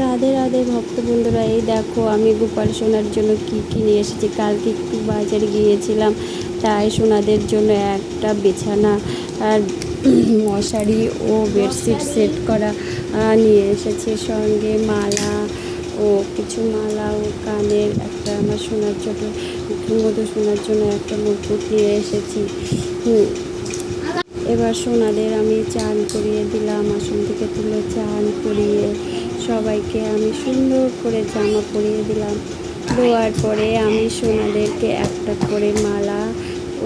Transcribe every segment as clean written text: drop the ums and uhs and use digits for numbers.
রাধে রাধে ভক্ত বন্ধুরা, এই দেখো আমি গোপাল সোনার জন্য কি কি নিয়ে এসেছি। কালকে একটু বাজারে গিয়েছিলাম, তাই সোনাদের জন্য একটা বিছানা আর মশারি ও বেডশিট সেট করা নিয়ে এসেছি। সঙ্গে মালা ও কিছু মালা ও কানের একটা আমার সোনার ছোটো মধু সোনার জন্য একটা মুকুট নিয়ে এসেছি। এবার সোনাদের আমি চান করিয়ে দিলাম, আসন থেকে তুলে চান করিয়ে সবাইকে আমি সুন্দর করে জামা পরিয়ে দিলাম। দেওয়ার পরে আমি সোনাদেরকে একটা করে মালা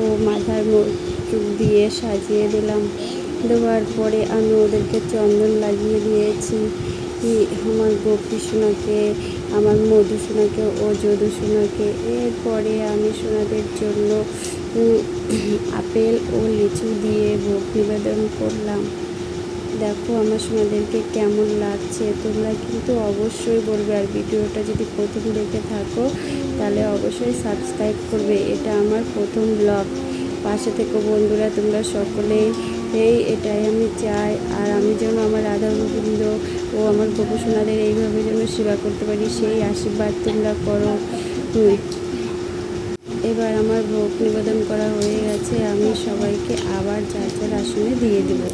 ও মাথার মুকুট দিয়ে সাজিয়ে দিলাম। দেওয়ার পরে আমি ওদেরকে চন্দন লাগিয়ে দিয়েছি। আমার গোপী সোনাকে, আমার মধু সোনাকে ও যদু সোনাকে। এরপরে আমি সোনাদের জন্য আপেল ও লিচু দিয়ে ভোগ নিবেদন করলাম। দেখো আমার সোনাদেরকে কেমন লাগছে, তোমরা কিন্তু অবশ্যই বলবে। আর ভিডিওটা যদি প্রথম দেখে থাকো তাহলে অবশ্যই সাবস্ক্রাইব করবে। এটা আমার প্রথম ব্লগ, পাশে থেকে বন্ধুরা তোমরা সকলেই এটাই আমি চাই। আর আমি যেন আমার রাধা গোবিন্দ ও আমার গোপু সোনাদের এইভাবে যেন সেবা করতে পারি, সেই আশীর্বাদ তোমরা করো। এবার আমার ভোগ নিবেদন করা হয়ে গেছে, আমি সবাইকে আবার যার যার আসনে দিয়ে দেবো।